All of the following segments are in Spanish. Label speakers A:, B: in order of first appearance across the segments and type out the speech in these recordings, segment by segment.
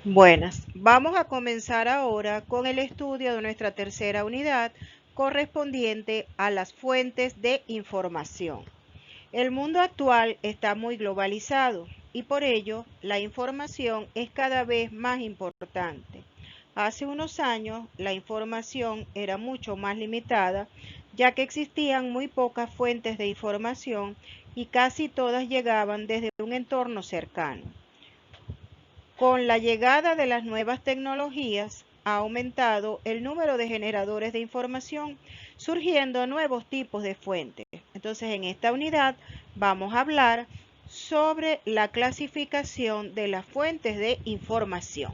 A: Buenas, vamos a comenzar ahora con el estudio de nuestra tercera unidad correspondiente a las fuentes de información. El mundo actual está muy globalizado y por ello la información es cada vez más importante. Hace unos años la información era mucho más limitada, ya que existían muy pocas fuentes de información y casi todas llegaban desde un entorno cercano. Con la llegada de las nuevas tecnologías ha aumentado el número de generadores de información, surgiendo nuevos tipos de fuentes. Entonces, en esta unidad vamos a hablar sobre la clasificación de las fuentes de información.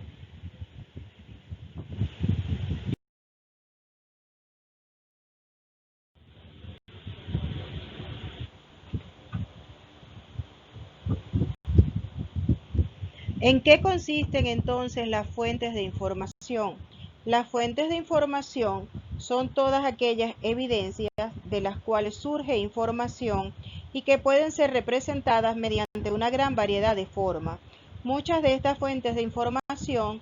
A: ¿En qué consisten entonces las fuentes de información? Las fuentes de información son todas aquellas evidencias de las cuales surge información y que pueden ser representadas mediante una gran variedad de formas. Muchas de estas fuentes de información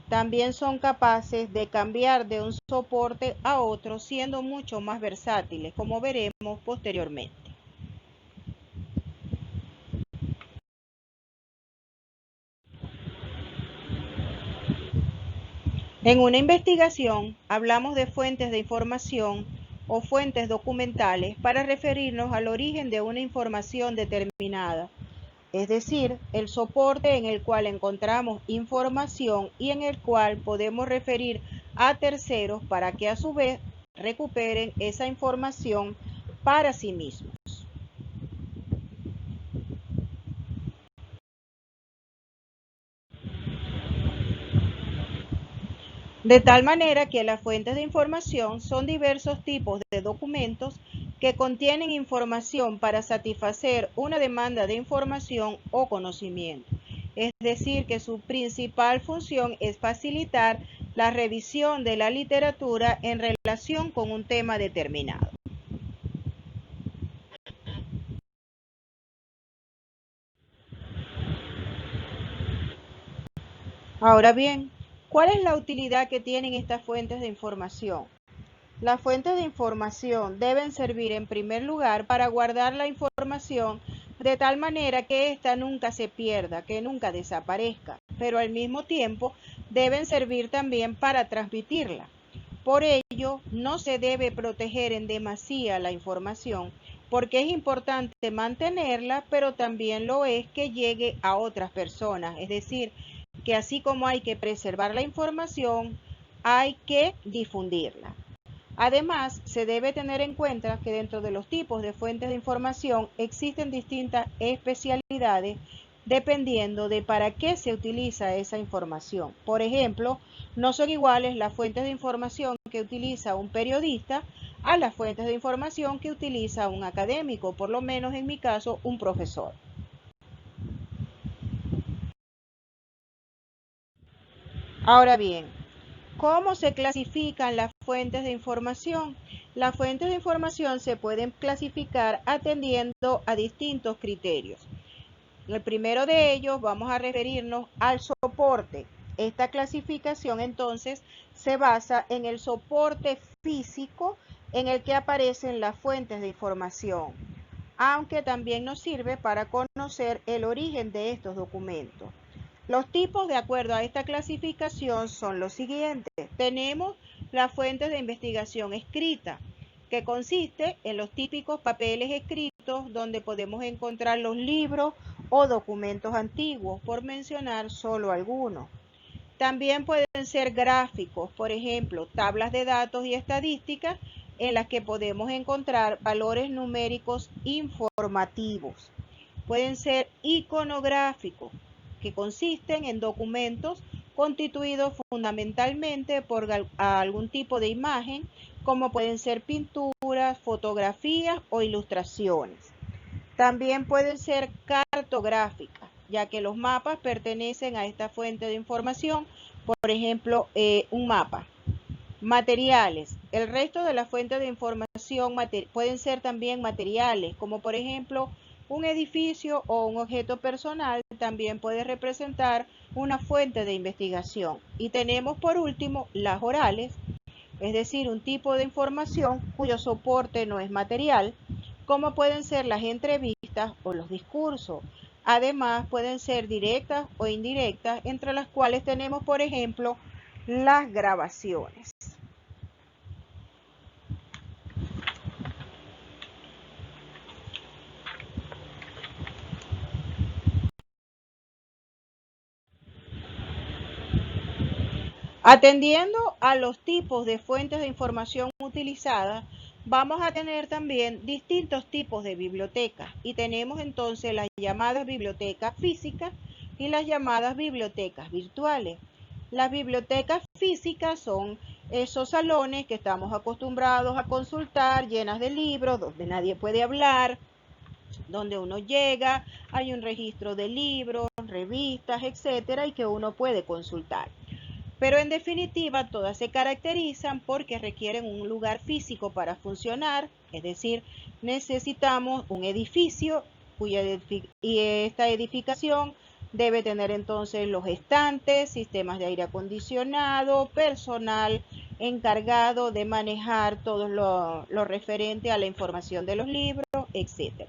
A: también son capaces de cambiar de un soporte a otro, siendo mucho más versátiles, como veremos posteriormente. En una investigación hablamos de fuentes de información o fuentes documentales para referirnos al origen de una información determinada, es decir, el soporte en el cual encontramos información y en el cual podemos referir a terceros para que a su vez recuperen esa información para sí mismos. De tal manera que las fuentes de información son diversos tipos de documentos que contienen información para satisfacer una demanda de información o conocimiento. Es decir, que su principal función es facilitar la revisión de la literatura en relación con un tema determinado. Ahora bien, ¿cuál es la utilidad que tienen estas fuentes de información? Las fuentes de información deben servir en primer lugar para guardar la información de tal manera que ésta nunca se pierda, que nunca desaparezca, pero al mismo tiempo deben servir también para transmitirla. Por ello, no se debe proteger en demasía la información, porque es importante mantenerla, pero también lo es que llegue a otras personas. Es decir, que así como hay que preservar la información, hay que difundirla. Además, se debe tener en cuenta que dentro de los tipos de fuentes de información existen distintas especialidades dependiendo de para qué se utiliza esa información. Por ejemplo, no son iguales las fuentes de información que utiliza un periodista a las fuentes de información que utiliza un académico, por lo menos en mi caso, un profesor. Ahora bien, ¿cómo se clasifican las fuentes de información? Las fuentes de información se pueden clasificar atendiendo a distintos criterios. El primero de ellos vamos a referirnos al soporte. Esta clasificación entonces se basa en el soporte físico en el que aparecen las fuentes de información, aunque también nos sirve para conocer el origen de estos documentos. Los tipos de acuerdo a esta clasificación son los siguientes. Tenemos las fuentes de investigación escrita, que consiste en los típicos papeles escritos donde podemos encontrar los libros o documentos antiguos, por mencionar solo algunos. También pueden ser gráficos, por ejemplo, tablas de datos y estadísticas en las que podemos encontrar valores numéricos informativos. Pueden ser iconográficos, que consisten en documentos constituidos fundamentalmente por algún tipo de imagen, como pueden ser pinturas, fotografías o ilustraciones. También pueden ser cartográficas, ya que los mapas pertenecen a esta fuente de información, por ejemplo, un mapa. Materiales. El resto de las fuentes de información pueden ser también materiales, como por ejemplo un edificio o un objeto personal también puede representar una fuente de investigación. Y tenemos por último las orales, es decir, un tipo de información cuyo soporte no es material, como pueden ser las entrevistas o los discursos. Además, pueden ser directas o indirectas, entre las cuales tenemos, por ejemplo, las grabaciones. Atendiendo a los tipos de fuentes de información utilizadas, vamos a tener también distintos tipos de bibliotecas y tenemos entonces las llamadas bibliotecas físicas y las llamadas bibliotecas virtuales. Las bibliotecas físicas son esos salones que estamos acostumbrados a consultar, llenas de libros, donde nadie puede hablar, donde uno llega, hay un registro de libros, revistas, etcétera, y que uno puede consultar. Pero en definitiva, todas se caracterizan porque requieren un lugar físico para funcionar, es decir, necesitamos un edificio y esta edificación debe tener entonces los estantes, sistemas de aire acondicionado, personal encargado de manejar todo lo referente a la información de los libros, etc.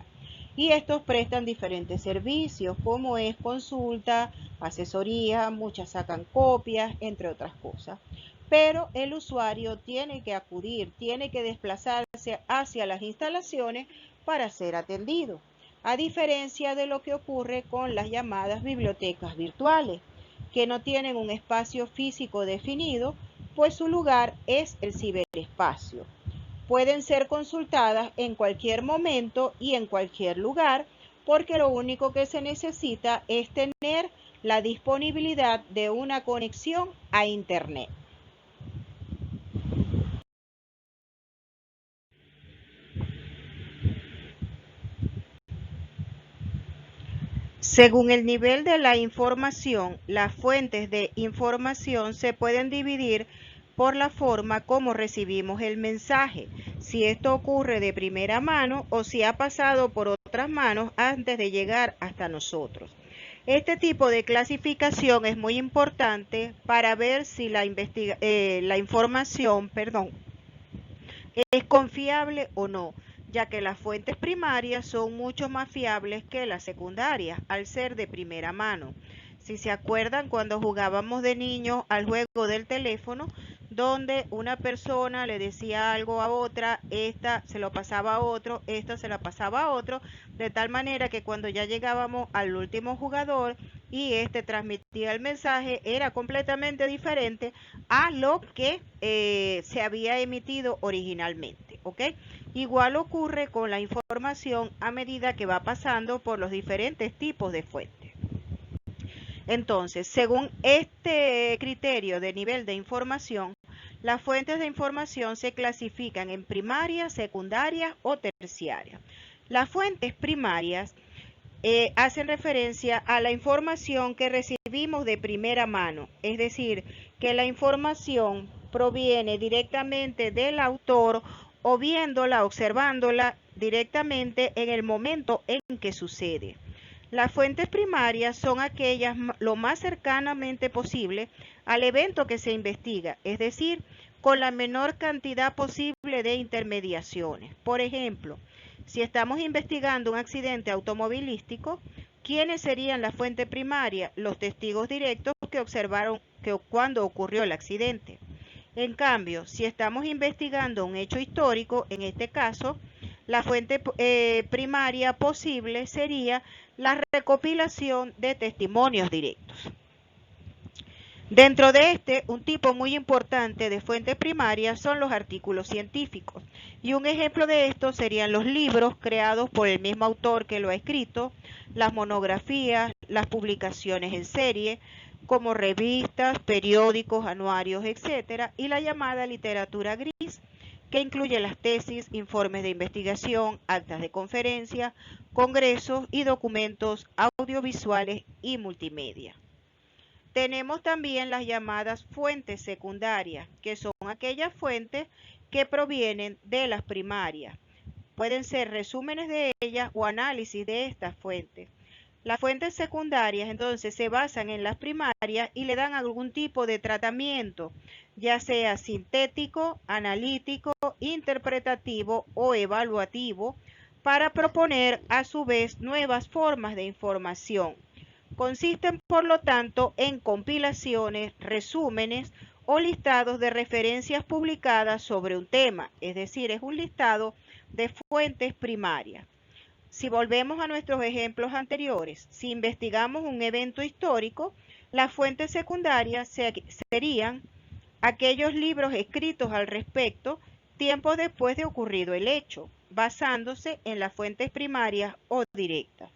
A: Y estos prestan diferentes servicios, como es consulta, asesoría, muchas sacan copias, entre otras cosas. Pero el usuario tiene que acudir, tiene que desplazarse hacia las instalaciones para ser atendido, a diferencia de lo que ocurre con las llamadas bibliotecas virtuales, que no tienen un espacio físico definido, pues su lugar es el ciberespacio. Pueden ser consultadas en cualquier momento y en cualquier lugar, porque lo único que se necesita es tener la disponibilidad de una conexión a Internet. Según el nivel de la información, las fuentes de información se pueden dividir por la forma como recibimos el mensaje, si esto ocurre de primera mano o si ha pasado por otras manos antes de llegar hasta nosotros. Este tipo de clasificación es muy importante para ver si la información, es confiable o no, ya que las fuentes primarias son mucho más fiables que las secundarias, al ser de primera mano. Si se acuerdan, cuando jugábamos de niños al juego del teléfono, donde una persona le decía algo a otra, esta se lo pasaba a otro, esta se la pasaba a otro, de tal manera que cuando ya llegábamos al último jugador y este transmitía el mensaje, era completamente diferente a lo que se había emitido originalmente, ¿ok? Igual ocurre con la información a medida que va pasando por los diferentes tipos de fuentes. Entonces, según este criterio de nivel de información, las fuentes de información se clasifican en primarias, secundarias o terciarias. Las fuentes primarias hacen referencia a la información que recibimos de primera mano, es decir, que la información proviene directamente del autor o viéndola, observándola directamente en el momento en que sucede. Las fuentes primarias son aquellas lo más cercanamente posible al evento que se investiga, es decir, con la menor cantidad posible de intermediaciones. Por ejemplo, si estamos investigando un accidente automovilístico, ¿quiénes serían la fuente primaria? Los testigos directos que observaron cuando ocurrió el accidente. En cambio, si estamos investigando un hecho histórico, en este caso, la fuente primaria posible sería la recopilación de testimonios directos. Dentro de un tipo muy importante de fuente primaria son los artículos científicos. Y un ejemplo de esto serían los libros creados por el mismo autor que lo ha escrito, las monografías, las publicaciones en serie, como revistas, periódicos, anuarios, etc. Y la llamada literatura gris, que incluye las tesis, informes de investigación, actas de conferencia, congresos y documentos audiovisuales y multimedia. Tenemos también las llamadas fuentes secundarias, que son aquellas fuentes que provienen de las primarias. Pueden ser resúmenes de ellas o análisis de estas fuentes. Las fuentes secundarias entonces se basan en las primarias y le dan algún tipo de tratamiento, ya sea sintético, analítico, interpretativo o evaluativo, para proponer a su vez nuevas formas de información. Consisten, por lo tanto, en compilaciones, resúmenes o listados de referencias publicadas sobre un tema, es decir, es un listado de fuentes primarias. Si volvemos a nuestros ejemplos anteriores, si investigamos un evento histórico, las fuentes secundarias serían aquellos libros escritos al respecto tiempo después de ocurrido el hecho, basándose en las fuentes primarias o directas.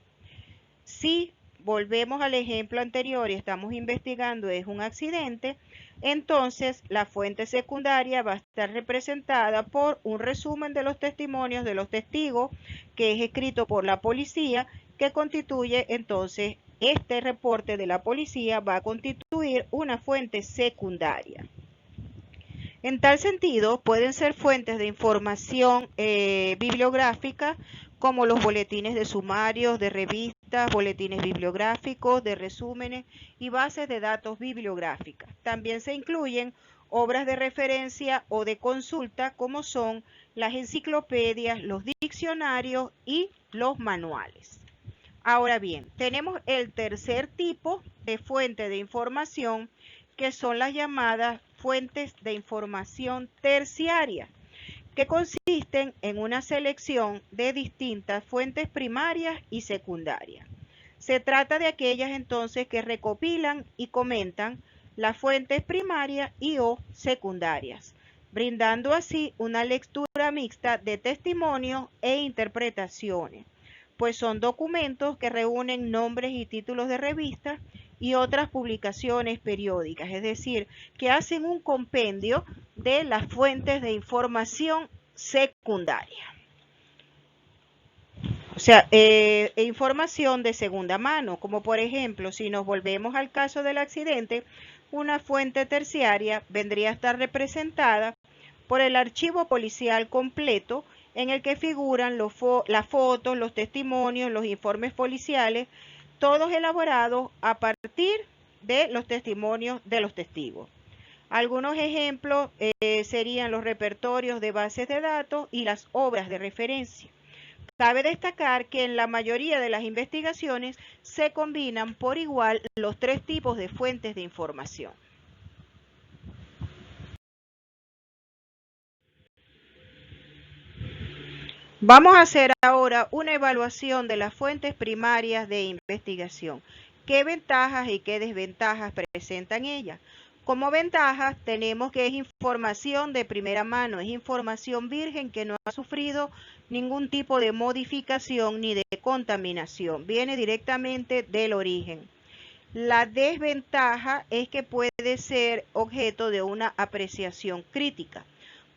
A: Si volvemos al ejemplo anterior y estamos investigando es un accidente, entonces la fuente secundaria va a estar representada por un resumen de los testimonios de los testigos que es escrito por la policía, que constituye entonces este reporte de la policía va a constituir una fuente secundaria. En tal sentido, pueden ser fuentes de información bibliográfica como los boletines de sumarios, de revistas, boletines bibliográficos, de resúmenes y bases de datos bibliográficas. También se incluyen obras de referencia o de consulta como son las enciclopedias, los diccionarios y los manuales. Ahora bien, tenemos el tercer tipo de fuente de información, que son las llamadas fuentes de información terciaria, que consisten en una selección de distintas fuentes primarias y secundarias. Se trata de aquellas entonces que recopilan y comentan las fuentes primarias y o secundarias, brindando así una lectura mixta de testimonios e interpretaciones, pues son documentos que reúnen nombres y títulos de revistas y otras publicaciones periódicas, es decir, que hacen un compendio de las fuentes de información secundaria. O sea, información de segunda mano, como por ejemplo, si nos volvemos al caso del accidente, una fuente terciaria vendría a estar representada por el archivo policial completo, en el que figuran las fotos, los testimonios, los informes policiales, todos elaborados a partir de los testimonios de los testigos. Algunos ejemplos serían los repertorios de bases de datos y las obras de referencia. Cabe destacar que en la mayoría de las investigaciones se combinan por igual los tres tipos de fuentes de información. Vamos a hacer ahora una evaluación de las fuentes primarias de investigación. ¿Qué ventajas y qué desventajas presentan ellas? Como ventajas tenemos que es información de primera mano, es información virgen que no ha sufrido ningún tipo de modificación ni de contaminación, viene directamente del origen. La desventaja es que puede ser objeto de una apreciación crítica.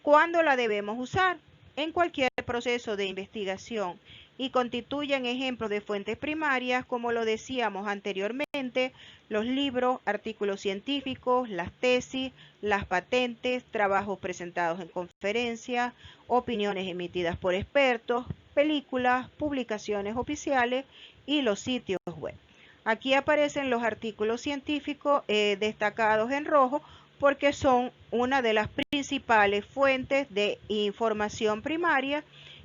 A: ¿Cuándo la debemos usar? En cualquier proceso de investigación, y constituyen ejemplos de fuentes primarias, como lo decíamos anteriormente, los libros, artículos científicos, las tesis, las patentes, trabajos presentados en conferencias, opiniones emitidas por expertos, películas, publicaciones oficiales y los sitios web. Aquí aparecen los artículos científicos destacados en rojo, porque son una de las principales fuentes de información primaria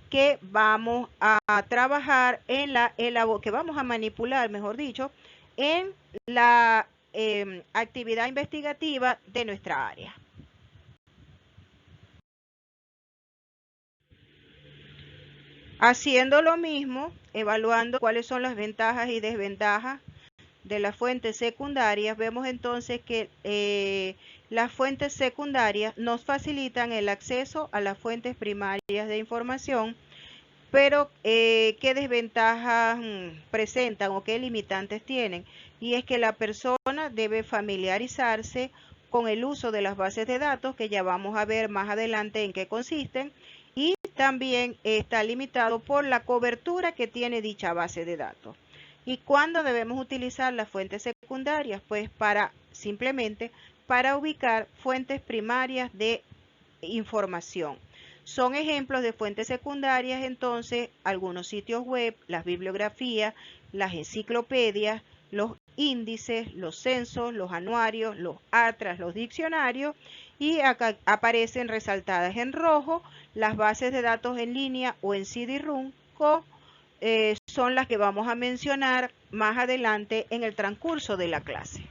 A: que vamos a trabajar en que vamos a manipular, mejor dicho, en la actividad investigativa de nuestra área. Haciendo lo mismo, evaluando cuáles son las ventajas y desventajas de las fuentes secundarias, vemos entonces que las fuentes secundarias nos facilitan el acceso a las fuentes primarias de información, pero ¿qué desventajas presentan o qué limitantes tienen? Y es que la persona debe familiarizarse con el uso de las bases de datos, que ya vamos a ver más adelante en qué consisten, y también está limitado por la cobertura que tiene dicha base de datos. ¿Y cuándo debemos utilizar las fuentes secundarias? Pues simplemente para ubicar fuentes primarias de información. Son ejemplos de fuentes secundarias, entonces, algunos sitios web, las bibliografías, las enciclopedias, los índices, los censos, los anuarios, los atlas, los diccionarios, y acá aparecen resaltadas en rojo las bases de datos en línea o en CD-ROM, son las que vamos a mencionar más adelante en el transcurso de la clase.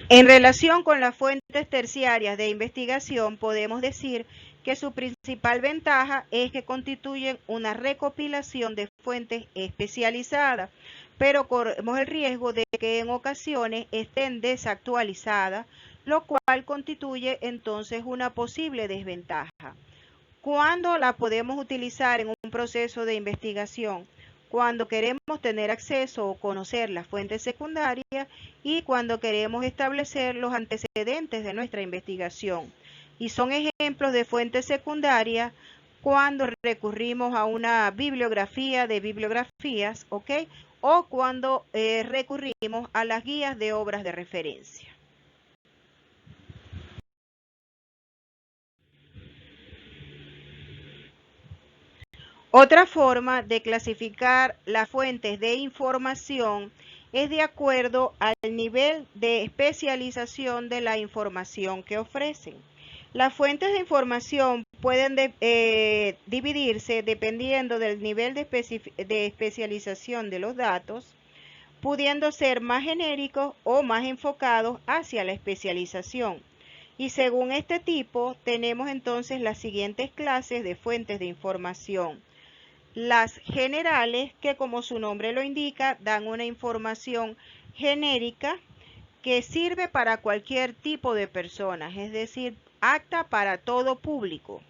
A: En relación con las fuentes terciarias de investigación, podemos decir que su principal ventaja es que constituyen una recopilación de fuentes especializadas, pero corremos el riesgo de que en ocasiones estén desactualizadas, lo cual constituye entonces una posible desventaja. ¿Cuándo la podemos utilizar en un proceso de investigación? Cuando queremos tener acceso o conocer las fuentes secundarias y cuando queremos establecer los antecedentes de nuestra investigación. Y son ejemplos de fuentes secundarias cuando recurrimos a una bibliografía de bibliografías, ¿ok? O cuando recurrimos a las guías de obras de referencia. Otra forma de clasificar las fuentes de información es de acuerdo al nivel de especialización de la información que ofrecen. Las fuentes de información pueden dividirse dependiendo del nivel de especialización de los datos, pudiendo ser más genéricos o más enfocados hacia la especialización. Y según este tipo, tenemos entonces las siguientes clases de fuentes de información. Las generales, que como su nombre lo indica, dan una información genérica que sirve para cualquier tipo de personas, es decir, apta para todo público.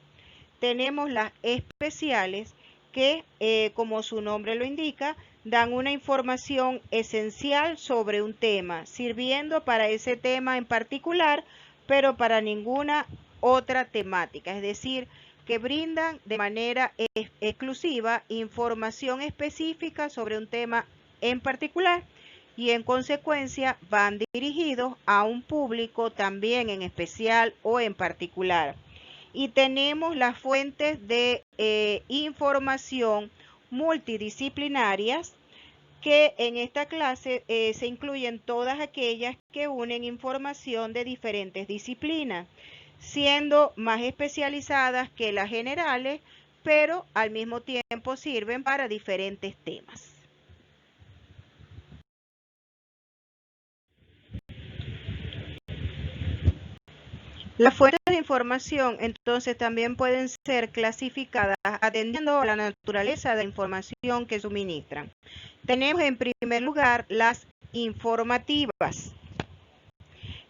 A: Tenemos las especiales que, como su nombre lo indica, dan una información esencial sobre un tema, sirviendo para ese tema en particular, pero para ninguna otra temática, es decir, que brindan de manera exclusiva información específica sobre un tema en particular y en consecuencia van dirigidos a un público también en especial o en particular. Y tenemos las fuentes de información multidisciplinarias, que en esta clase se incluyen todas aquellas que unen información de diferentes disciplinas, siendo más especializadas que las generales, pero al mismo tiempo sirven para diferentes temas. Las fuentes de información entonces también pueden ser clasificadas atendiendo a la naturaleza de la información que suministran. Tenemos en primer lugar las informativas.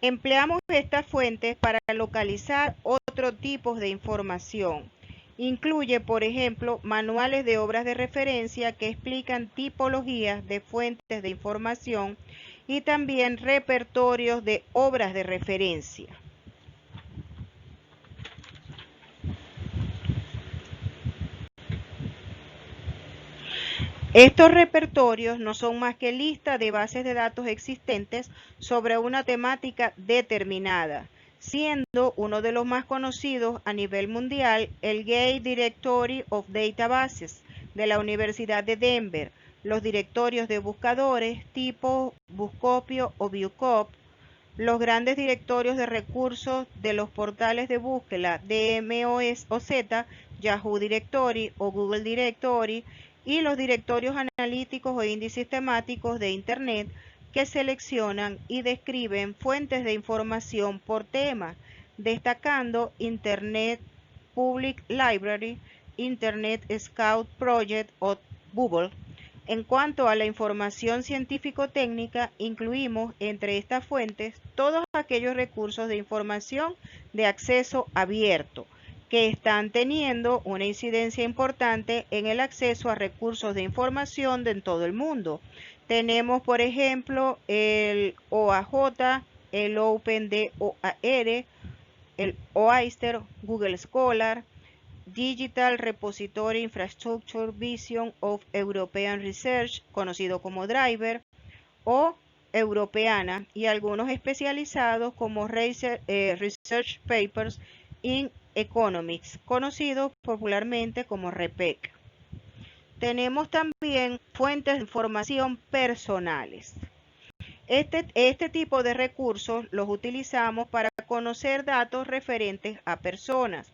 A: Empleamos estas fuentes para localizar otro tipo de información. Incluye, por ejemplo, manuales de obras de referencia que explican tipologías de fuentes de información y también repertorios de obras de referencia. Estos repertorios no son más que listas de bases de datos existentes sobre una temática determinada, siendo uno de los más conocidos a nivel mundial el Gay Directory of Databases de la Universidad de Denver, los directorios de buscadores tipo Buscopio o Viewcop, los grandes directorios de recursos de los portales de búsqueda DMOZ, Yahoo Directory o Google Directory, y los directorios analíticos o índices temáticos de Internet que seleccionan y describen fuentes de información por tema, destacando Internet Public Library, Internet Scout Project o Google. En cuanto a la información científico-técnica, incluimos entre estas fuentes todos aquellos recursos de información de acceso abierto, que están teniendo una incidencia importante en el acceso a recursos de información en todo el mundo. Tenemos, por ejemplo, el OAJ, el OpenDOAR, el OISTER, Google Scholar, Digital Repository Infrastructure Vision of European Research, conocido como Driver, o Europeana y algunos especializados como Research Papers in Economics, conocidos popularmente como REPEC. Tenemos también fuentes de información personales. Este tipo de recursos los utilizamos para conocer datos referentes a personas.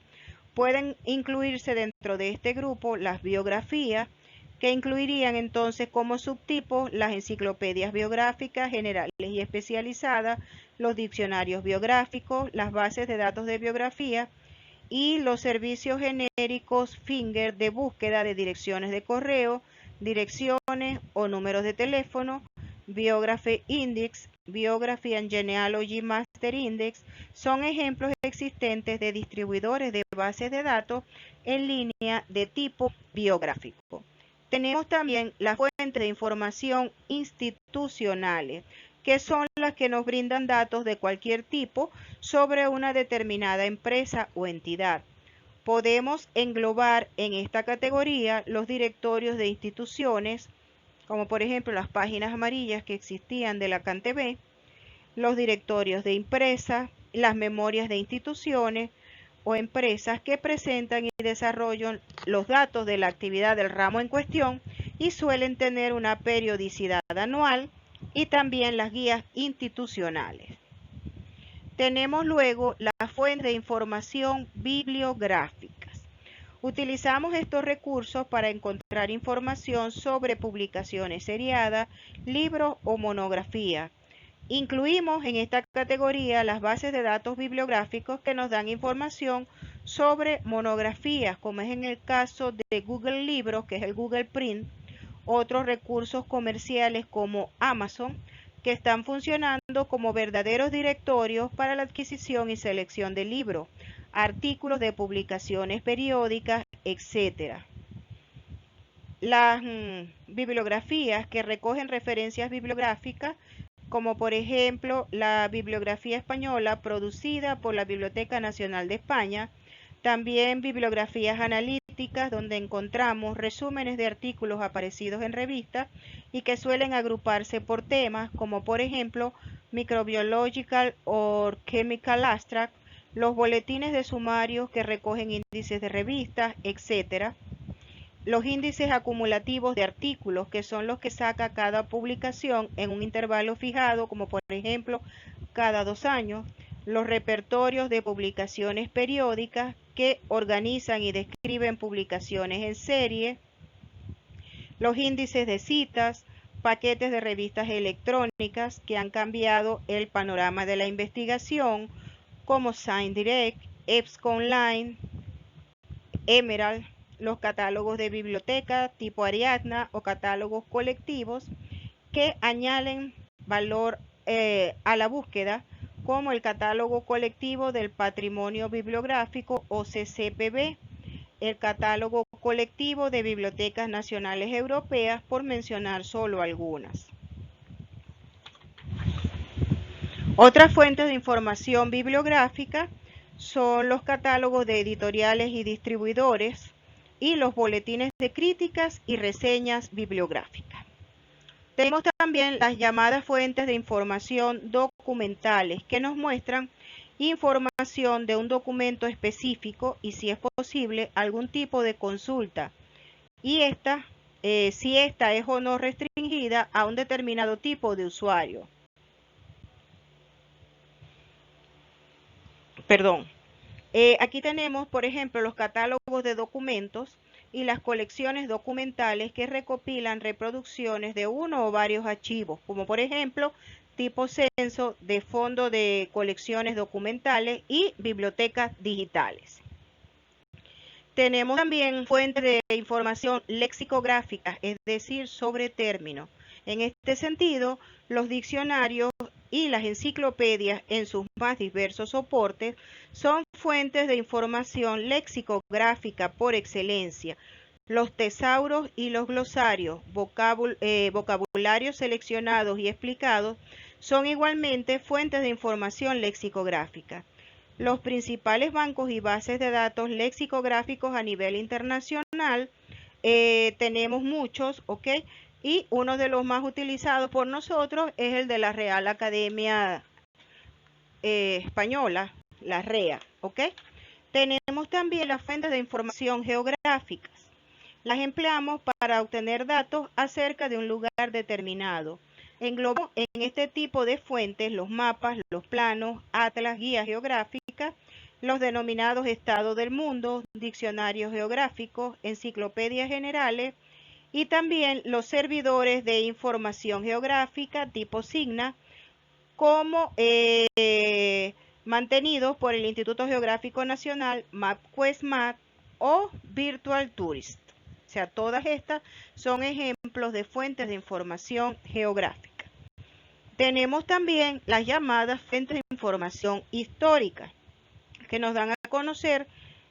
A: Pueden incluirse dentro de este grupo las biografías, que incluirían entonces como subtipos las enciclopedias biográficas generales y especializadas, los diccionarios biográficos, las bases de datos de biografía y los servicios genéricos Finger de búsqueda de direcciones de correo, direcciones o números de teléfono, Biography Index, Biography and Genealogy Master Index, son ejemplos existentes de distribuidores de bases de datos en línea de tipo biográfico. Tenemos también las fuentes de información institucionales, que son las que nos brindan datos de cualquier tipo sobre una determinada empresa o entidad. Podemos englobar en esta categoría los directorios de instituciones, como por ejemplo las páginas amarillas que existían de la CanTV, los directorios de empresas, las memorias de instituciones o empresas que presentan y desarrollan los datos de la actividad del ramo en cuestión y suelen tener una periodicidad anual, y también las guías institucionales. Tenemos luego las fuentes de información bibliográficas. Utilizamos estos recursos para encontrar información sobre publicaciones seriadas, libros o monografías. Incluimos en esta categoría las bases de datos bibliográficos que nos dan información sobre monografías, como es en el caso de Google Libros, que es el Google Print, otros recursos comerciales como Amazon, que están funcionando como verdaderos directorios para la adquisición y selección de libros, artículos de publicaciones periódicas, etc. Las bibliografías que recogen referencias bibliográficas, como por ejemplo la bibliografía española producida por la Biblioteca Nacional de España, también bibliografías analíticas donde encontramos resúmenes de artículos aparecidos en revistas y que suelen agruparse por temas, como por ejemplo Microbiological or Chemical Abstract, los boletines de sumarios que recogen índices de revistas, etc. Los índices acumulativos de artículos, que son los que saca cada publicación en un intervalo fijado, como por ejemplo cada 2 años. Los repertorios de publicaciones periódicas, que organizan y describen publicaciones en serie. Los índices de citas, paquetes de revistas electrónicas que han cambiado el panorama de la investigación, como ScienceDirect, EBSCOonline, Emerald. Los catálogos de biblioteca tipo Ariadna o catálogos colectivos que añaden valor a la búsqueda, como el catálogo colectivo del patrimonio bibliográfico o CCPB, el catálogo colectivo de bibliotecas nacionales europeas, por mencionar solo algunas. Otras fuentes de información bibliográfica son los catálogos de editoriales y distribuidores y los boletines de críticas y reseñas bibliográficas. Tenemos también las llamadas fuentes de información documentales, que nos muestran información de un documento específico y, si es posible, algún tipo de consulta, y si esta es o no restringida a un determinado tipo de usuario. Aquí tenemos, por ejemplo, los catálogos de documentos y las colecciones documentales que recopilan reproducciones de uno o varios archivos, como por ejemplo tipo censo, de fondo de colecciones documentales y bibliotecas digitales. Tenemos también fuentes de información lexicográfica, es decir, sobre términos. En este sentido, los diccionarios y las enciclopedias en sus más diversos soportes son fuentes de información lexicográfica por excelencia. Los tesauros y los glosarios, vocabularios seleccionados y explicados, son igualmente fuentes de información lexicográfica. Los principales bancos y bases de datos lexicográficos a nivel internacional, tenemos muchos, y uno de los más utilizados por nosotros es el de la Real Academia Española, la REA, ¿ok? Tenemos también las fuentes de información geográficas. Las empleamos para obtener datos acerca de un lugar determinado. Englobo en este tipo de fuentes los mapas, los planos, atlas, guías geográficas, los denominados estados del mundo, diccionarios geográficos, enciclopedias generales y también los servidores de información geográfica tipo SIGNA, como mantenidos por el Instituto Geográfico Nacional, MapQuest Map o Virtual Tourist. O sea, todas estas son ejemplos de fuentes de información geográfica. Tenemos también las llamadas fuentes de información histórica, que nos dan a conocer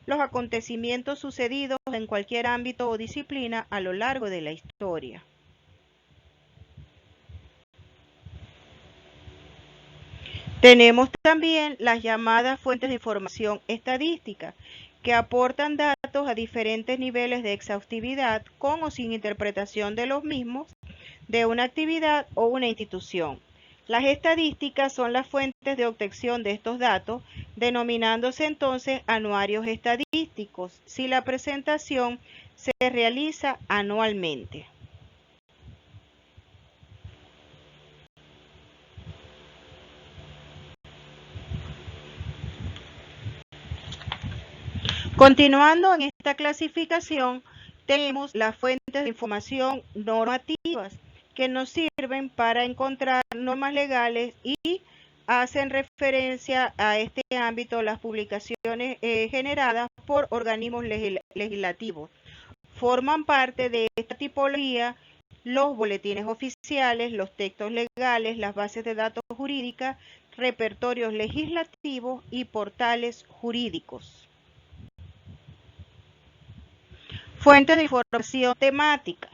A: los acontecimientos sucedidos en cualquier ámbito o disciplina a lo largo de la historia. Tenemos también las llamadas fuentes de información estadística, que aportan datos a diferentes niveles de exhaustividad con o sin interpretación de los mismos de una actividad o una institución. Las estadísticas son las fuentes de obtención de estos datos, denominándose entonces anuarios estadísticos, si la presentación se realiza anualmente. Continuando en esta clasificación, tenemos las fuentes de información normativas, que nos sirven para encontrar normas legales y hacen referencia a este ámbito las publicaciones generadas por organismos legislativos. Forman parte de esta tipología los boletines oficiales, los textos legales, las bases de datos jurídicas, repertorios legislativos y portales jurídicos. Fuentes de información temática.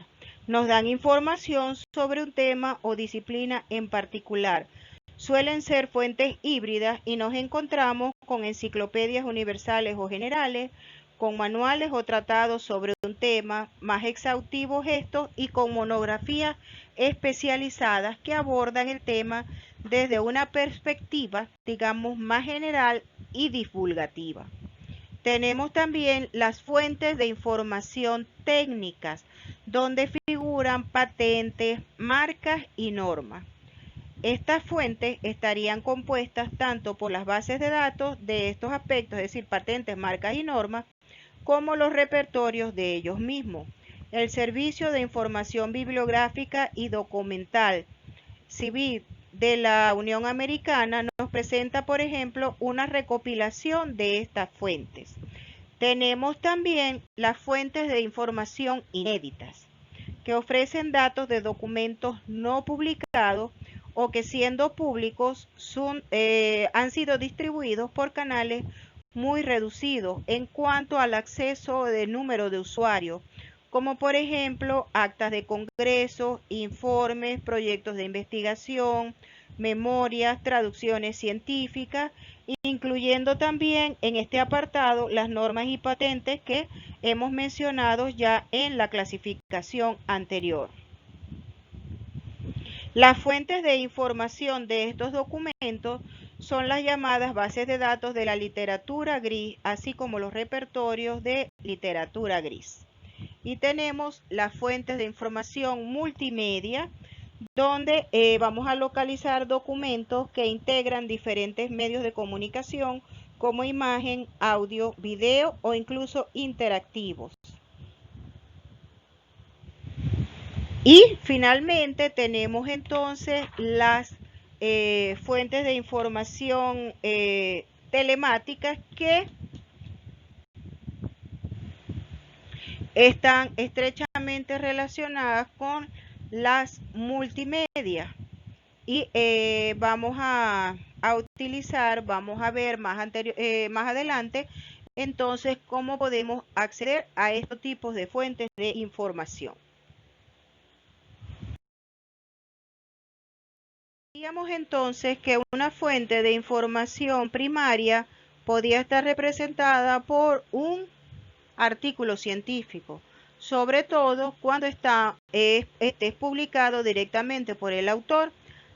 A: Nos dan información sobre un tema o disciplina en particular. Suelen ser fuentes híbridas y nos encontramos con enciclopedias universales o generales, con manuales o tratados sobre un tema, más exhaustivos estos, y con monografías especializadas que abordan el tema desde una perspectiva, digamos, más general y divulgativa. Tenemos también las fuentes de información técnicas, donde figuran patentes, marcas y normas. Estas fuentes estarían compuestas tanto por las bases de datos de estos aspectos, es decir, patentes, marcas y normas, como los repertorios de ellos mismos. El Servicio de Información Bibliográfica y Documental civil de la Unión Americana nos presenta, por ejemplo, una recopilación de estas fuentes. Tenemos también las fuentes de información inéditas, que ofrecen datos de documentos no publicados o que, siendo públicos, han sido distribuidos por canales muy reducidos en cuanto al acceso de número de usuarios, como por ejemplo actas de congreso, informes, proyectos de investigación, memorias, traducciones científicas, incluyendo también en este apartado las normas y patentes que hemos mencionado ya en la clasificación anterior. Las fuentes de información de estos documentos son las llamadas bases de datos de la literatura gris, así como los repertorios de literatura gris. Y tenemos las fuentes de información multimedia, donde vamos a localizar documentos que integran diferentes medios de comunicación, como imagen, audio, video o incluso interactivos. Y finalmente tenemos entonces las fuentes de información telemáticas, que están estrechamente relacionadas con las multimedia. Y vamos a utilizar, vamos a ver más adelante, entonces, cómo podemos acceder a estos tipos de fuentes de información. Digamos entonces que una fuente de información primaria podía estar representada por un artículo científico. sobre todo cuando esté publicado directamente por el autor.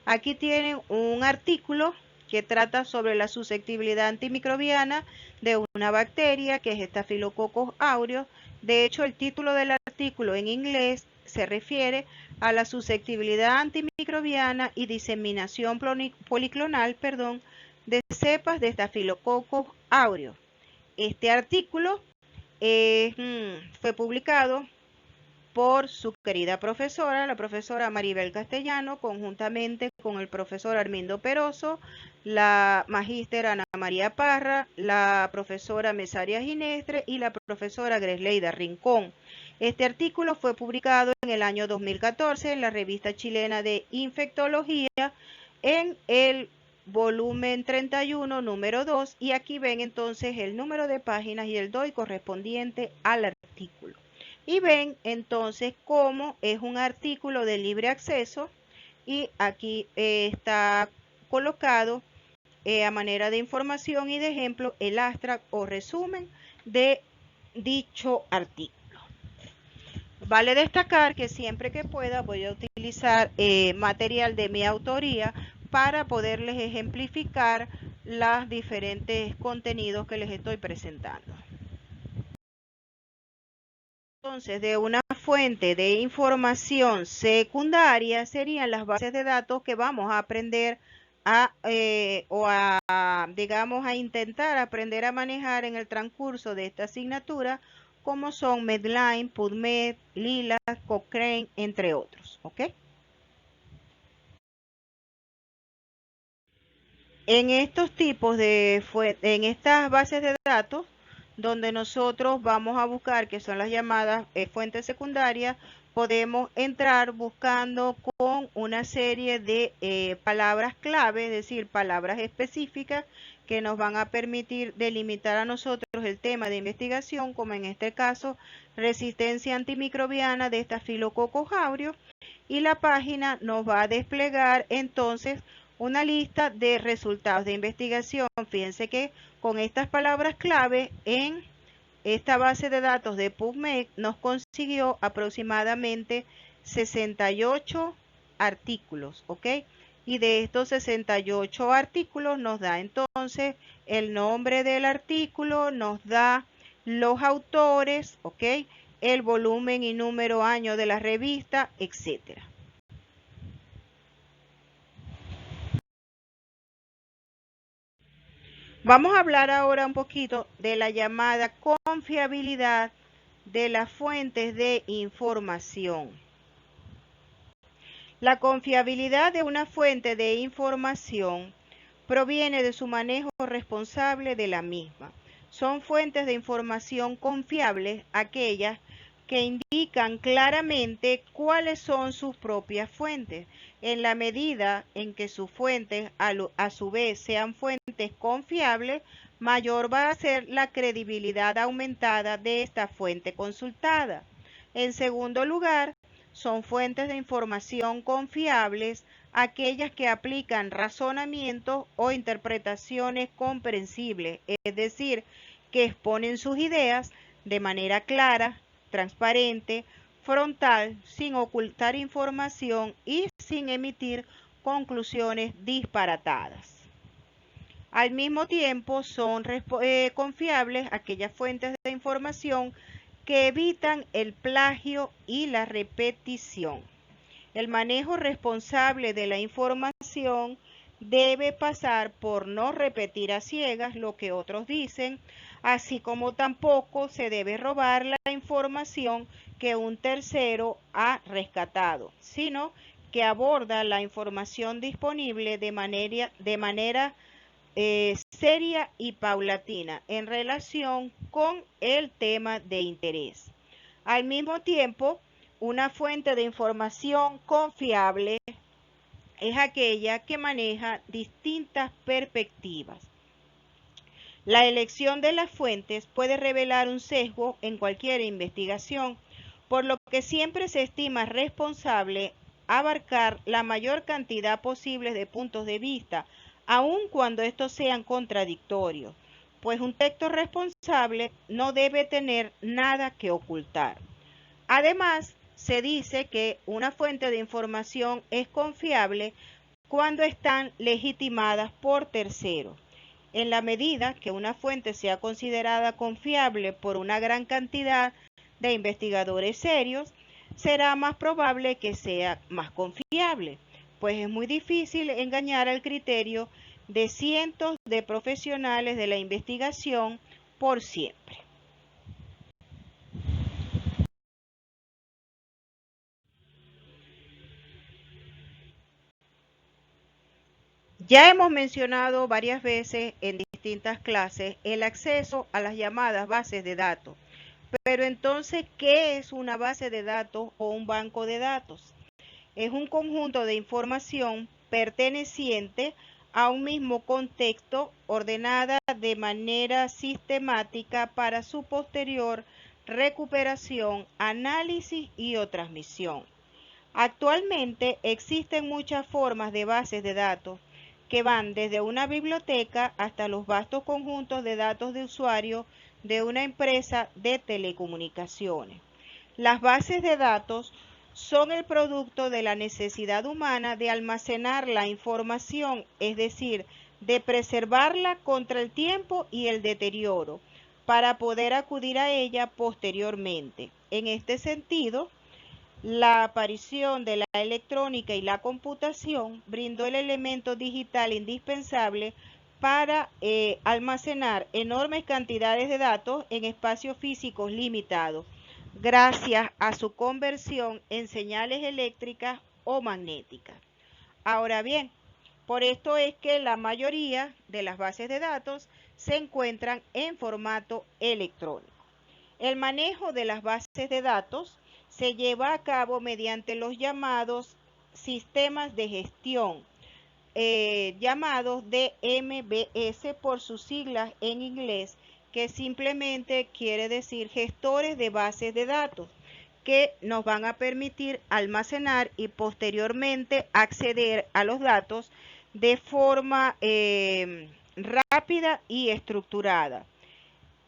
A: Aquí tienen un artículo que trata sobre la susceptibilidad antimicrobiana de una bacteria que es Staphylococcus aureus. De hecho, el título del artículo en inglés se refiere a la susceptibilidad antimicrobiana y diseminación policlonal, de cepas de Staphylococcus aureus. Este artículo fue publicado por su querida profesora, la profesora Maribel Castellano, conjuntamente con el profesor Armindo Peroso, la magíster Ana María Parra, la profesora Mesaria Ginestre y la profesora Gresleida Rincón. Este artículo fue publicado en el año 2014 en la revista chilena de infectología en el volumen 31, número 2, y aquí ven entonces el número de páginas y el DOI correspondiente al artículo. Y ven entonces cómo es un artículo de libre acceso y aquí está colocado a manera de información y de ejemplo el abstract o resumen de dicho artículo. Vale destacar que siempre que pueda voy a utilizar material de mi autoría para poderles ejemplificar los diferentes contenidos que les estoy presentando. Entonces, de una fuente de información secundaria serían las bases de datos que vamos a aprender digamos, a intentar aprender a manejar en el transcurso de esta asignatura, como son Medline, PubMed, Lila, Cochrane, entre otros, ¿ok? En estos en estas bases de datos, donde nosotros vamos a buscar, que son las llamadas fuentes secundarias, podemos entrar buscando con una serie de palabras clave, es decir, palabras específicas que nos van a permitir delimitar a nosotros el tema de investigación, como en este caso, resistencia antimicrobiana de Staphylococcus aureus, y la página nos va a desplegar entonces una lista de resultados de investigación. Fíjense que con estas palabras clave en esta base de datos de PubMed nos consiguió aproximadamente 68 artículos, ¿ok? Y de estos 68 artículos nos da entonces el nombre del artículo, nos da los autores, ¿ok? El volumen y número año de la revista, etcétera. Vamos a hablar ahora un poquito de la llamada confiabilidad de las fuentes de información. La confiabilidad de una fuente de información proviene de su manejo responsable de la misma. Son fuentes de información confiables aquellas que indican claramente cuáles son sus propias fuentes. En la medida en que sus fuentes a su vez sean fuentes confiables, mayor va a ser la credibilidad aumentada de esta fuente consultada. En segundo lugar, son fuentes de información confiables aquellas que aplican razonamientos o interpretaciones comprensibles, es decir, que exponen sus ideas de manera clara, transparente, frontal, sin ocultar información y sin emitir conclusiones disparatadas. Al mismo tiempo, son confiables aquellas fuentes de información que evitan el plagio y la repetición. El manejo responsable de la información debe pasar por no repetir a ciegas lo que otros dicen, así como tampoco se debe robar la información que un tercero ha rescatado, sino que aborda la información disponible de manera seria y paulatina en relación con el tema de interés. Al mismo tiempo, una fuente de información confiable es aquella que maneja distintas perspectivas. La elección de las fuentes puede revelar un sesgo en cualquier investigación, por lo que siempre se estima responsable abarcar la mayor cantidad posible de puntos de vista, aun cuando estos sean contradictorios, pues un texto responsable no debe tener nada que ocultar. Además, se dice que una fuente de información es confiable cuando están legitimadas por terceros. En la medida que una fuente sea considerada confiable por una gran cantidad de investigadores serios, será más probable que sea más confiable, pues es muy difícil engañar al criterio de cientos de profesionales de la investigación por siempre. Ya hemos mencionado varias veces en distintas clases el acceso a las llamadas bases de datos. Pero entonces, ¿qué es una base de datos o un banco de datos? Es un conjunto de información perteneciente a un mismo contexto ordenada de manera sistemática para su posterior recuperación, análisis y o transmisión. Actualmente existen muchas formas de bases de datos que van desde una biblioteca hasta los vastos conjuntos de datos de usuario de una empresa de telecomunicaciones. Las bases de datos son el producto de la necesidad humana de almacenar la información, es decir, de preservarla contra el tiempo y el deterioro, para poder acudir a ella posteriormente. En este sentido, la aparición de la electrónica y la computación brindó el elemento digital indispensable para almacenar enormes cantidades de datos en espacios físicos limitados, gracias a su conversión en señales eléctricas o magnéticas. Ahora bien, por esto es que la mayoría de las bases de datos se encuentran en formato electrónico. El manejo de las bases de datos se lleva a cabo mediante los llamados sistemas de gestión, llamados DMBS por sus siglas en inglés, que simplemente quiere decir gestores de bases de datos, que nos van a permitir almacenar y posteriormente acceder a los datos de forma rápida y estructurada.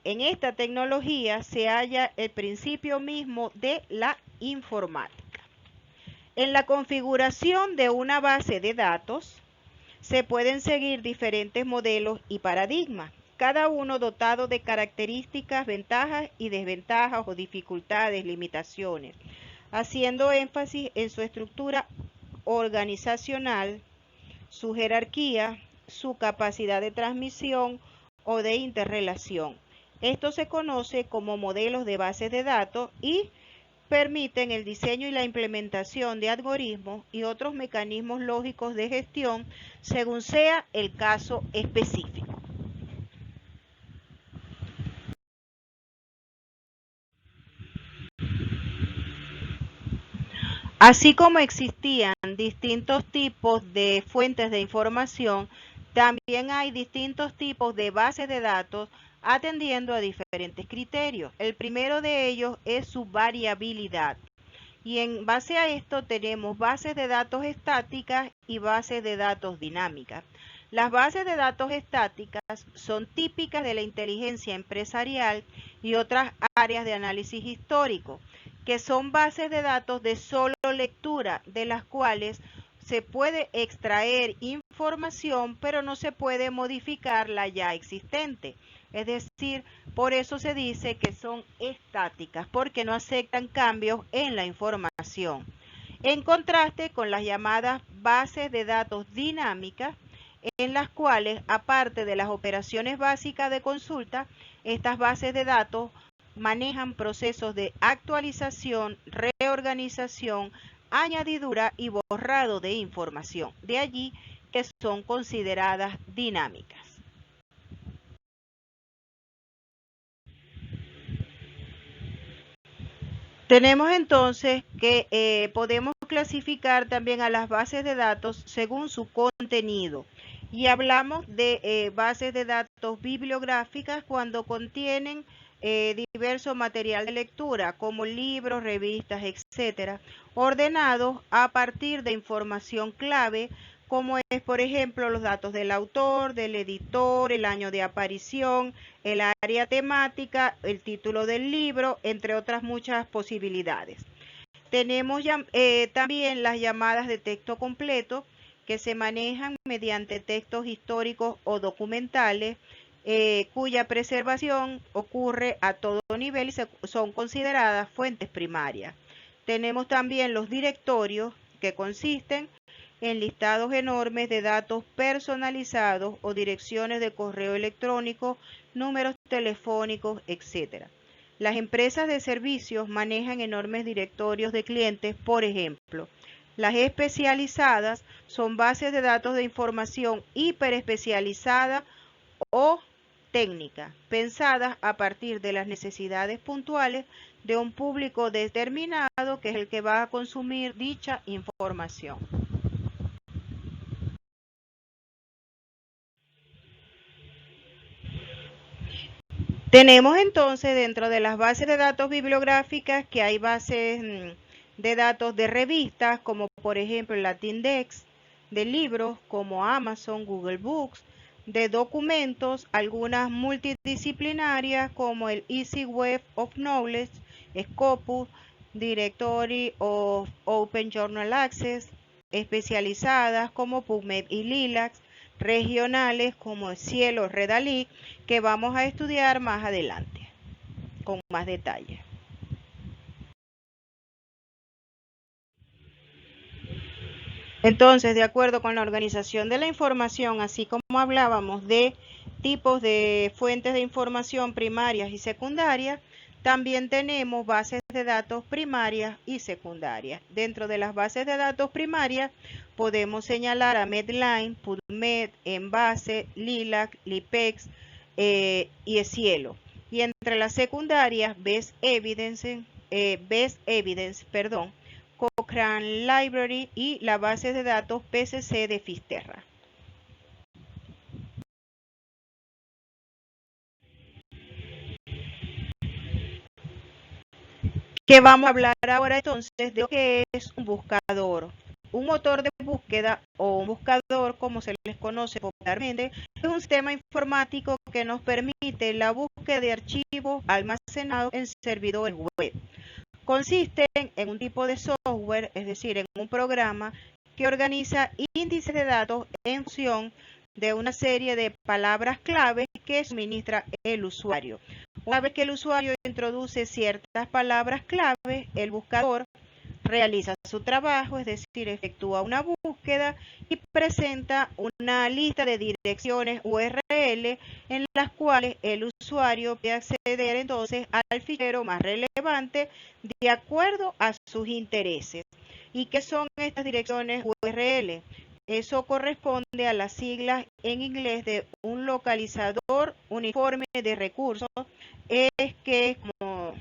A: En esta tecnología se halla el principio mismo de la informática. En la configuración de una base de datos se pueden seguir diferentes modelos y paradigmas, cada uno dotado de características, ventajas y desventajas o dificultades, limitaciones, haciendo énfasis en su estructura organizacional, su jerarquía, su capacidad de transmisión o de interrelación. Esto se conoce como modelos de bases de datos y permiten el diseño y la implementación de algoritmos y otros mecanismos lógicos de gestión según sea el caso específico. Así como existían distintos tipos de fuentes de información, también hay distintos tipos de bases de datos atendiendo a diferentes criterios. El primero de ellos es su variabilidad. Y en base a esto tenemos bases de datos estáticas y bases de datos dinámicas. Las bases de datos estáticas son típicas de la inteligencia empresarial y otras áreas de análisis histórico, que son bases de datos de solo lectura, de las cuales se puede extraer información, pero no se puede modificar la ya existente. Es decir, por eso se dice que son estáticas, porque no aceptan cambios en la información. En contraste con las llamadas bases de datos dinámicas, en las cuales, aparte de las operaciones básicas de consulta, estas bases de datos manejan procesos de actualización, reorganización, añadidura y borrado de información. De allí que son consideradas dinámicas. Tenemos entonces que podemos clasificar también a las bases de datos según su contenido. Y hablamos de bases de datos bibliográficas cuando contienen diverso material de lectura, como libros, revistas, etcétera, ordenados a partir de información clave como es, por ejemplo, los datos del autor, del editor, el año de aparición, el área temática, el título del libro, entre otras muchas posibilidades. Tenemos también las llamadas de texto completo, que se manejan mediante textos históricos o documentales, cuya preservación ocurre a todo nivel y son consideradas fuentes primarias. Tenemos también los directorios, que consisten en listados enormes de datos personalizados o direcciones de correo electrónico, números telefónicos, etc. Las empresas de servicios manejan enormes directorios de clientes, por ejemplo. Las especializadas son bases de datos de información hiperespecializada o técnica, pensadas a partir de las necesidades puntuales de un público determinado, que es el que va a consumir dicha información. Tenemos entonces dentro de las bases de datos bibliográficas que hay bases de datos de revistas, como por ejemplo el Latindex, de libros como Amazon, Google Books, de documentos, algunas multidisciplinarias como el Easy Web of Knowledge, Scopus, Directory of Open Journal Access, especializadas como PubMed y Lilac, regionales como Cielo, Redalic, que vamos a estudiar más adelante con más detalle. Entonces, de acuerdo con la organización de la información, así como hablábamos de tipos de fuentes de información primarias y secundarias, también tenemos bases de datos primarias y secundarias. Dentro de las bases de datos primarias podemos señalar a Medline, PubMed, Embase, Lilac, Lipex y Cielo. Y entre las secundarias, Best Evidence, Cochrane Library y la base de datos PCC de Fisterra. Que vamos a hablar ahora entonces de lo que es un buscador. Un motor de búsqueda o un buscador, como se les conoce popularmente, es un sistema informático que nos permite la búsqueda de archivos almacenados en servidores web. Consisten en un tipo de software, es decir, en un programa que organiza índices de datos en función de una serie de palabras clave que suministra el usuario. Una vez que el usuario introduce ciertas palabras clave, el buscador realiza su trabajo, es decir, efectúa una búsqueda y presenta una lista de direcciones URL en las cuales el usuario puede acceder entonces al fichero más relevante de acuerdo a sus intereses. ¿Y qué son estas direcciones URL? Eso corresponde a las siglas en inglés de un localizador uniforme de recursos, es que como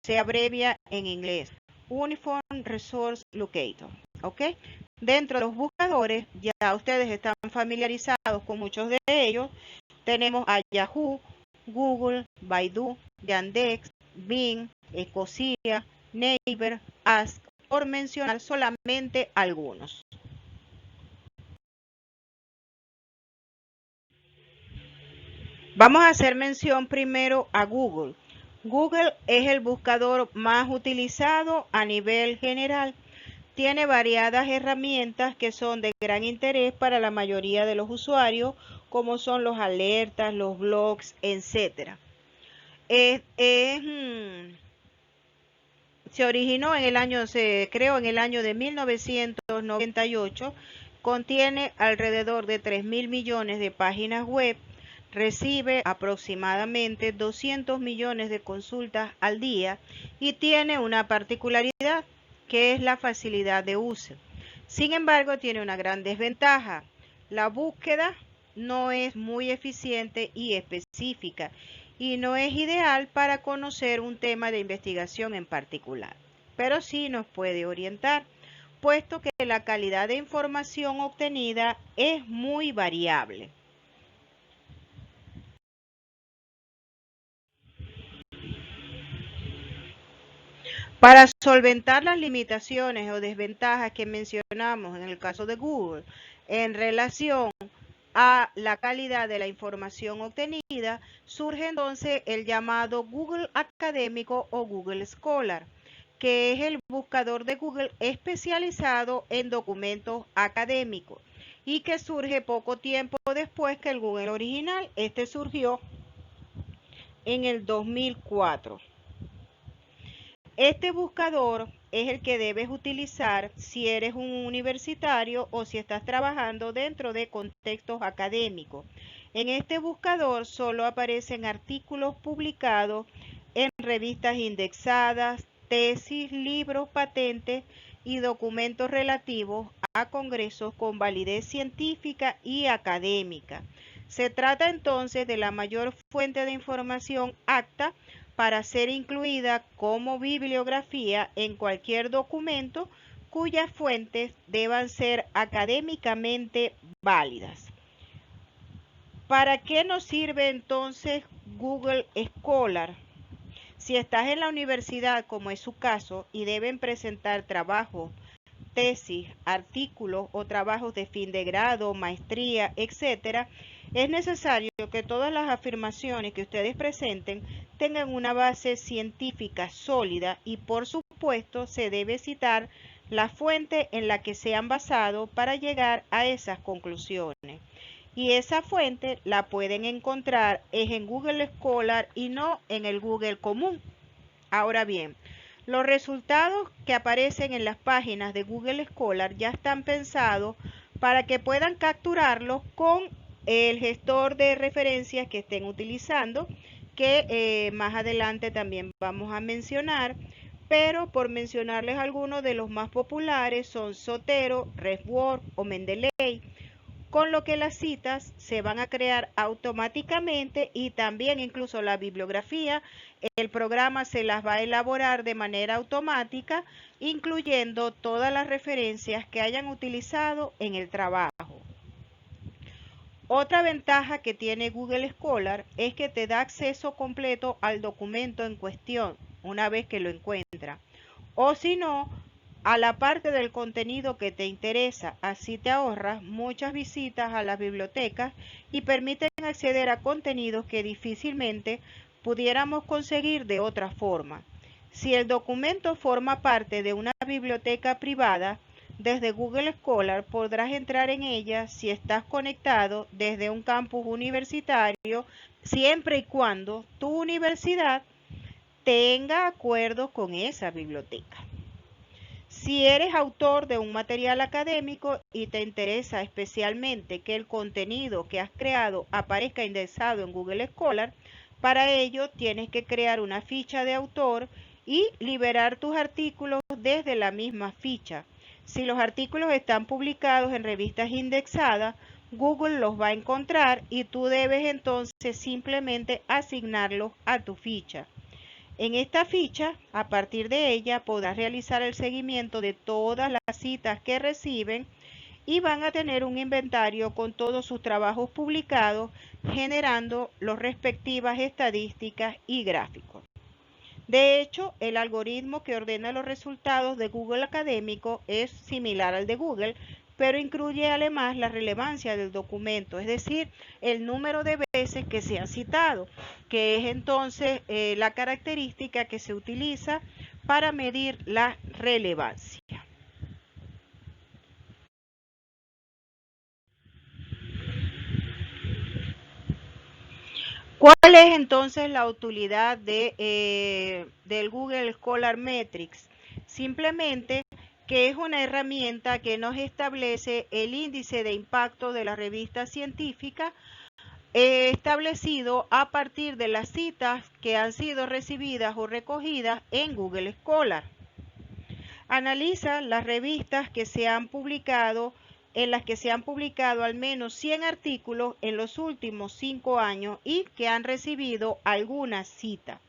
A: se abrevia en inglés. Uniform Resource Locator, ¿ok? Dentro de los buscadores, ya ustedes están familiarizados con muchos de ellos. Tenemos a Yahoo, Google, Baidu, Yandex, Bing, Ecosia, Naver, Ask, por mencionar solamente algunos. Vamos a hacer mención primero a Google. Google es el buscador más utilizado a nivel general. Tiene variadas herramientas que son de gran interés para la mayoría de los usuarios, como son los alertas, los blogs, etc. Se originó en el año, se creó en el año de 1998, contiene alrededor de 3.000 millones de páginas web, recibe aproximadamente 200 millones de consultas al día y tiene una particularidad, que es la facilidad de uso. Sin embargo, tiene una gran desventaja. La búsqueda no es muy eficiente y específica y no es ideal para conocer un tema de investigación en particular, pero sí nos puede orientar, puesto que la calidad de información obtenida es muy variable. Para solventar las limitaciones o desventajas que mencionamos en el caso de Google, en relación a la calidad de la información obtenida, surge entonces el llamado Google Académico o Google Scholar, que es el buscador de Google especializado en documentos académicos y que surge poco tiempo después que el Google original. Este surgió en el 2004. Este buscador es el que debes utilizar si eres un universitario o si estás trabajando dentro de contextos académicos. En este buscador solo aparecen artículos publicados en revistas indexadas, tesis, libros, patentes y documentos relativos a congresos con validez científica y académica. Se trata entonces de la mayor fuente de información apta para ser incluida como bibliografía en cualquier documento cuyas fuentes deban ser académicamente válidas. ¿Para qué nos sirve entonces Google Scholar? Si estás en la universidad, como es su caso, y deben presentar trabajos, tesis, artículos o trabajos de fin de grado, maestría, etc., es necesario que todas las afirmaciones que ustedes presenten tengan una base científica sólida y, por supuesto, se debe citar la fuente en la que se han basado para llegar a esas conclusiones. Y esa fuente la pueden encontrar en Google Scholar y no en el Google común. Ahora bien, los resultados que aparecen en las páginas de Google Scholar ya están pensados para que puedan capturarlos con el gestor de referencias que estén utilizando, que más adelante también vamos a mencionar, pero por mencionarles algunos de los más populares son Zotero, RefWorks o Mendeley, con lo que las citas se van a crear automáticamente y también incluso la bibliografía, el programa se las va a elaborar de manera automática, incluyendo todas las referencias que hayan utilizado en el trabajo. Otra ventaja que tiene Google Scholar es que te da acceso completo al documento en cuestión una vez que lo encuentra. O si no, a la parte del contenido que te interesa. Así te ahorras muchas visitas a las bibliotecas y permiten acceder a contenidos que difícilmente pudiéramos conseguir de otra forma. Si el documento forma parte de una biblioteca privada, desde Google Scholar podrás entrar en ella si estás conectado desde un campus universitario, siempre y cuando tu universidad tenga acuerdos con esa biblioteca. Si eres autor de un material académico y te interesa especialmente que el contenido que has creado aparezca indexado en Google Scholar, para ello tienes que crear una ficha de autor y liberar tus artículos desde la misma ficha. Si los artículos están publicados en revistas indexadas, Google los va a encontrar y tú debes entonces simplemente asignarlos a tu ficha. En esta ficha, a partir de ella, podrás realizar el seguimiento de todas las citas que reciben y van a tener un inventario con todos sus trabajos publicados, generando las respectivas estadísticas y gráficos. De hecho, el algoritmo que ordena los resultados de Google Académico es similar al de Google, pero incluye además la relevancia del documento, es decir, el número de veces que se ha citado, que es entonces la característica que se utiliza para medir la relevancia. ¿Cuál es entonces la utilidad del Google Scholar Metrics? Simplemente que es una herramienta que nos establece el índice de impacto de la revista científica establecido a partir de las citas que han sido recibidas o recogidas en Google Scholar. Analiza las revistas que se han publicado, en las que se han publicado al menos 100 artículos en los últimos 5 años y que han recibido alguna cita.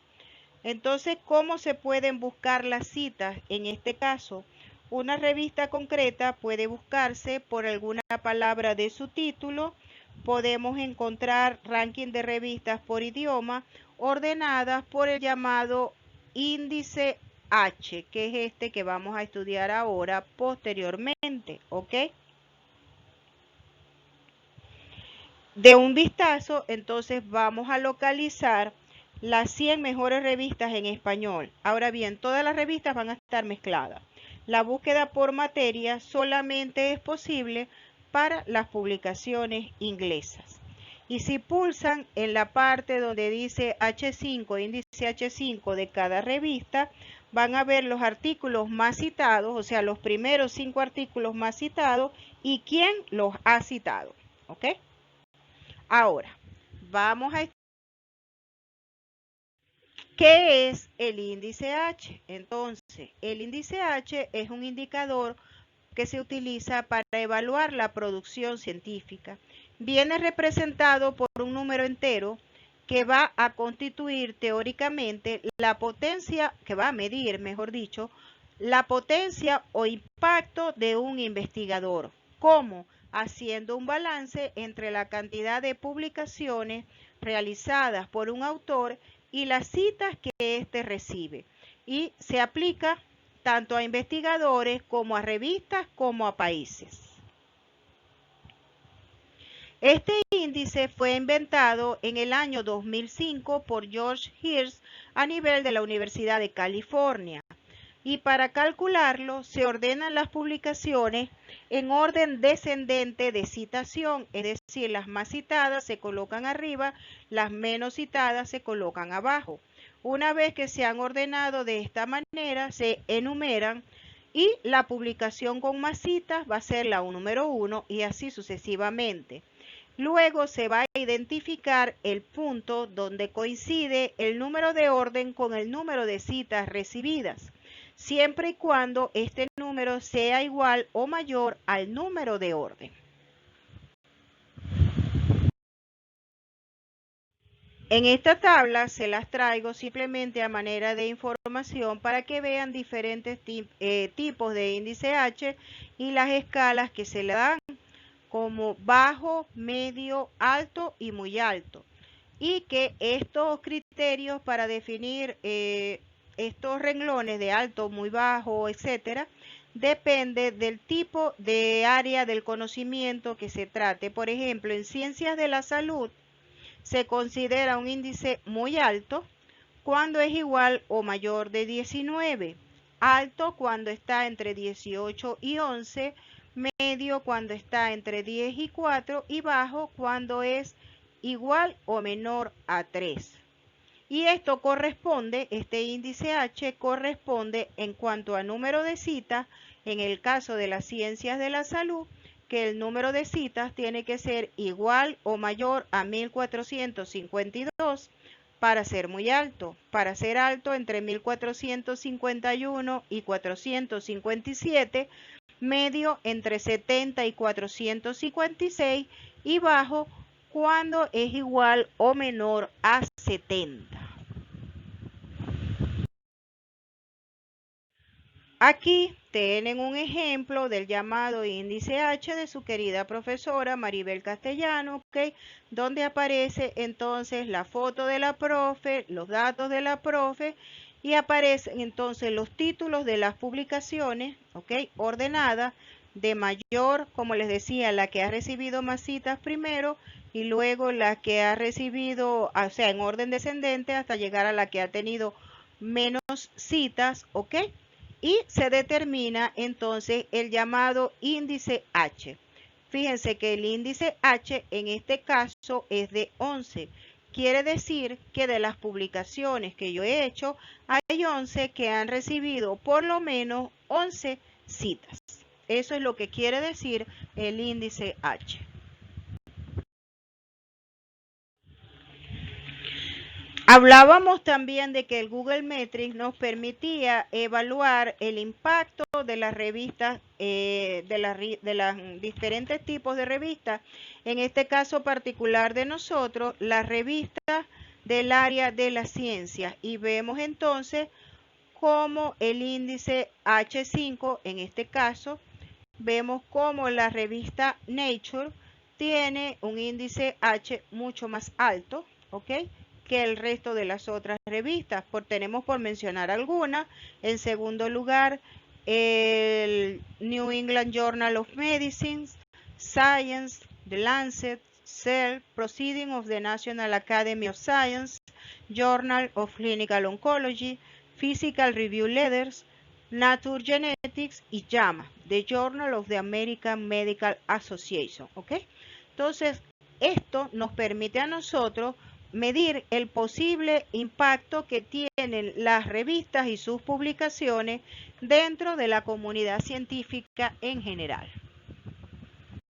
A: Entonces, ¿cómo se pueden buscar las citas? En este caso, una revista concreta puede buscarse por alguna palabra de su título. Podemos encontrar ranking de revistas por idioma ordenadas por el llamado índice H, que es este que vamos a estudiar ahora posteriormente, ¿ok? de un vistazo, entonces vamos a localizar las 100 mejores revistas en español. Ahora bien, todas las revistas van a estar mezcladas. La búsqueda por materia solamente es posible para las publicaciones inglesas. Y si pulsan en la parte donde dice H5, índice H5 de cada revista, van a ver los artículos más citados, o sea, los primeros 5 artículos más citados y quién los ha citado. ¿Ok? Ahora, vamos a... ¿Qué es el índice H? Entonces, el índice H es un indicador que se utiliza para evaluar la producción científica. Viene representado por un número entero que va a constituir teóricamente la potencia, que va a medir, mejor dicho, la potencia o impacto de un investigador. ¿Cómo? Haciendo un balance entre la cantidad de publicaciones realizadas por un autor y las citas que éste recibe. Y se aplica tanto a investigadores como a revistas como a países. Este índice fue inventado en el año 2005 por George Hirsch a nivel de la Universidad de California. Y para calcularlo se ordenan las publicaciones en orden descendente de citación, es decir, las más citadas se colocan arriba, las menos citadas se colocan abajo. Una vez que se han ordenado de esta manera, se enumeran y la publicación con más citas va a ser la número 1 y así sucesivamente. Luego se va a identificar el punto donde coincide el número de orden con el número de citas recibidas, siempre y cuando este número sea igual o mayor al número de orden. En esta tabla se las traigo simplemente a manera de información para que vean diferentes tipos de índice H y las escalas que se le dan como bajo, medio, alto y muy alto. Y que estos criterios para definir estos renglones de alto, muy bajo, etcétera, depende del tipo de área del conocimiento que se trate. Por ejemplo, en ciencias de la salud se considera un índice muy alto cuando es igual o mayor de 19, alto cuando está entre 18 y 11, medio cuando está entre 10 y 4 y bajo cuando es igual o menor a 3. Y esto corresponde, este índice H corresponde en cuanto a número de citas, en el caso de las ciencias de la salud, que el número de citas tiene que ser igual o mayor a 1452 para ser muy alto. Para ser alto entre 1451 y 457, medio entre 70 y 456 y bajo cuando es igual o menor a 70. Aquí tienen un ejemplo del llamado índice H de su querida profesora Maribel Castellano, ¿ok? Donde aparece entonces la foto de la profe, los datos de la profe y aparecen entonces los títulos de las publicaciones, ¿ok? Ordenadas de mayor, como les decía, la que ha recibido más citas primero y luego la que ha recibido, o sea, en orden descendente hasta llegar a la que ha tenido menos citas, ¿ok? Y se determina entonces el llamado índice H. Fíjense que el índice H en este caso es de 11. Quiere decir que de las publicaciones que yo he hecho, hay 11 que han recibido por lo menos 11 citas. Eso es lo que quiere decir el índice H. Hablábamos también de que el Google Metrics nos permitía evaluar el impacto de las revistas, de los diferentes tipos de revistas, en este caso particular de nosotros, las revistas del área de las ciencias. Y vemos entonces cómo el índice H5, en este caso, vemos cómo la revista Nature tiene un índice H mucho más alto, ¿ok?, que el resto de las otras revistas. Tenemos por mencionar algunas. En segundo lugar, el New England Journal of Medicine, Science, The Lancet, Cell, Proceedings of the National Academy of Science, Journal of Clinical Oncology, Physical Review Letters, Nature Genetics y JAMA, The Journal of the American Medical Association. ¿Ok? Entonces, esto nos permite a nosotros medir el posible impacto que tienen las revistas y sus publicaciones dentro de la comunidad científica en general.